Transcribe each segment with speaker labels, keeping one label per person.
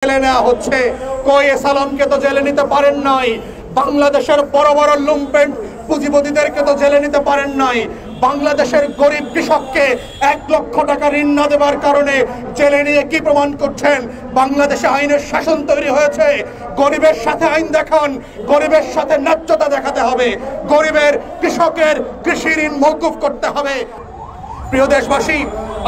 Speaker 1: জেলে নেওয়া হচ্ছে। কই সালামকে তো জেলে নিতে পারেন নাই, বাংলাদেশের বড় বড় লুম্পেন পুঁজিপতিদেরকে তো জেলে নিতে পারেন নাই, বাংলাদেশের গরিব কৃষককে 1 লক্ষ টাকা ঋণ না দেওয়ার কারণে জেলে নিয়ে কি প্রমাণ করছেন? বাংলাদেশে আইনের শাসন তৈরি হয়েছে। গরিবের সাথে আইন দেখান, গরিবের সাথে ন্যায্যতা দেখাতে হবে, গরিবের কৃষকের কৃষি ঋণ মওকুফ করতে হবে। প্রিয় দেশবাসী,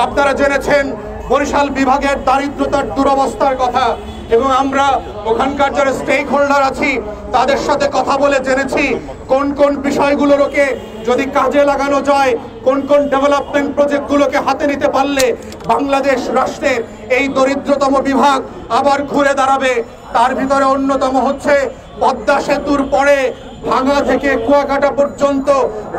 Speaker 1: আপনারা জেনেছেন বরিশাল বিভাগের দারিদ্রতার দুরবস্থার কথা, এবং আমরা ওখানকার যারা স্টেক হোল্ডার আছি তাদের সাথে কথা বলে জেনেছি কোন কোন বিষয়গুলোকে যদি কাজে লাগানো যায়, কোন কোন ডেভেলপমেন্ট প্রজেক্টগুলোকে হাতে নিতে পারলে বাংলাদেশ রাষ্ট্রের এই দরিদ্রতম বিভাগ আবার ঘুরে দাঁড়াবে। তার ভিতরে অন্যতম হচ্ছে পদ্মা সেতুর পরে ভাঙা থেকে কুয়াকাটা পর্যন্ত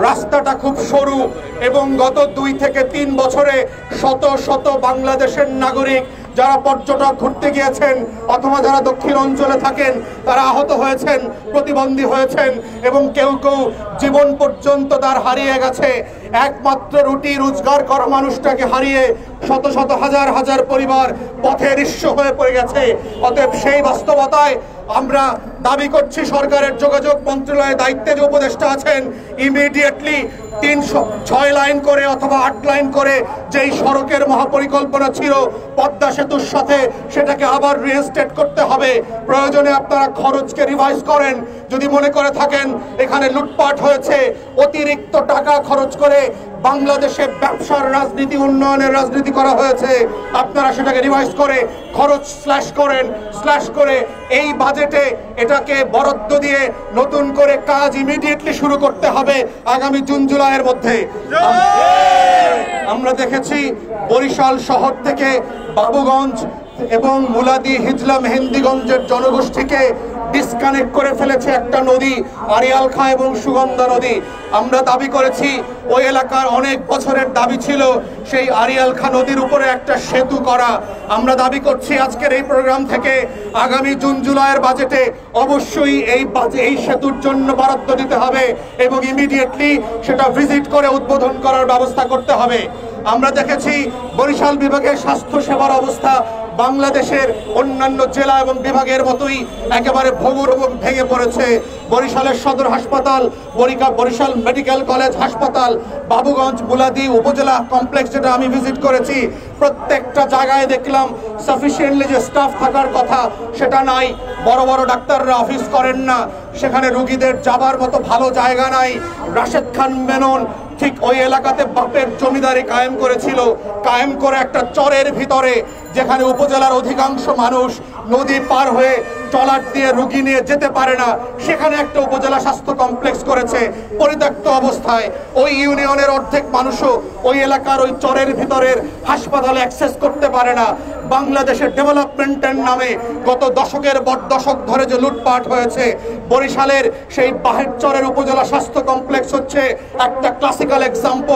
Speaker 1: রাস্তাটা খুব সরু, এবং গত 2 থেকে 3 বছরে শত শত বাংলাদেশের নাগরিক যারা পর্যটক ঘুরতে গিয়েছেন অথবা যারা দক্ষিণ অঞ্চলে থাকেন তারা আহত হয়েছেন, প্রতিবন্ধী হয়েছেন, এবং কেউ কেউ জীবন পর্যন্ত তার হারিয়ে গেছে। একমাত্র রুটি রোজগার করা মানুষটাকে হারিয়ে শত শত হাজার হাজার পরিবার পথে নিঃস্ব হয়ে পড়ে গেছে। অতএব সেই বাস্তবতায় আমরা দাবি করছি সরকারের যোগাযোগ মন্ত্রণালয়ের দায়িত্বে যে উপদেষ্টা আছেন, ইমিডিয়েটলি 306 লাইন করে অথবা 8 লাইন করে যেই সড়কের মহাপরিকল্পনা ছিল পদ্মা সেতুর সাথে, সেটাকে আবার রিইনস্টেট করতে হবে। প্রয়োজনে আপনারা খরচকে রিভাইজ করেন। যদি মনে করে থাকেন এখানে লুটপাট হয়েছে, অতিরিক্ত টাকা খরচ করে বাংলাদেশে ব্যবসার রাজনীতি, উন্নয়নের রাজনীতি করা হয়েছে, আপনারা সেটাকে রিভাইজ করে খরচ স্ল্যাশ করে এই বাজেটে এটাকে বরাদ্দ দিয়ে নতুন করে কাজ ইমিডিয়েটলি শুরু করতে হবে আগামী জুন জুলাইয়ের মধ্যে। আমরা দেখেছি বরিশাল শহর থেকে বাবুগঞ্জ এবং মুলাদি, হিজলা, মেহেন্দিগঞ্জের জনগোষ্ঠীকে ডিসকানেক্ট করে ফেলেছে একটা নদী, আড়িয়াল খাঁ এবং সুগন্ধা নদী। আমরা দাবি করেছি, ওই এলাকার অনেক বছরের দাবি ছিল সেই আড়িয়াল খাঁ নদীর উপরে একটা সেতু করা। আমরা দাবি করছি আজকের এই প্রোগ্রাম থেকে আগামী জুন জুলাইয়ের বাজেটে অবশ্যই এই সেতুর জন্য বরাদ্দ দিতে হবে এবং ইমিডিয়েটলি সেটা ভিজিট করে উদ্বোধন করার ব্যবস্থা করতে হবে। আমরা দেখেছি বরিশাল বিভাগের স্বাস্থ্য সেবার অবস্থা বাংলাদেশের অন্যান্য জেলা এবং বিভাগের মতোই একেবারে ভঙ্গুর এবং ভেঙে পড়েছে। বরিশালের সদর হাসপাতাল, বরিশাল মেডিকেল কলেজ হাসপাতাল, বাবুগঞ্জ, মুলাদি উপজেলা কমপ্লেক্স যেটা আমি ভিজিট করেছি, প্রত্যেকটা জায়গায় দেখলাম সাফিসিয়েন্টলি যে স্টাফ থাকার কথা সেটা নাই। বড় বড় ডাক্তাররা অফিস করেন না, সেখানে রোগীদের যাবার মতো ভালো জায়গা নাই। রাশেদ খান মেনন ঠিক ওই এলাকাতে বাপের জমিদারি কায়েম করেছিল, কায়েম করে একটা চরের ভিতরে যেখানে উপজেলার অধিকাংশ মানুষ নদী পার হয়ে ট্রলার দিয়ে রোগী নিয়ে যেতে পারে না, সেখানে একটা উপজেলা স্বাস্থ্য কমপ্লেক্স করেছে পরিত্যক্ত অবস্থায়। ওই ইউনিয়নের অর্ধেক মানুষও ওই এলাকার ওই চরের ভিতরের হাসপাতালে অ্যাক্সেস করতে পারে না। বাংলাদেশের ডেভেলপমেন্টের নামে গত দশকের পর দশক ধরে যে লুটপাট হয়েছে, বরিশালের সেই বাহের চরের উপজেলা স্বাস্থ্য কমপ্লেক্স হচ্ছে একটা ক্লাসিক্যাল এক্সাম্পল।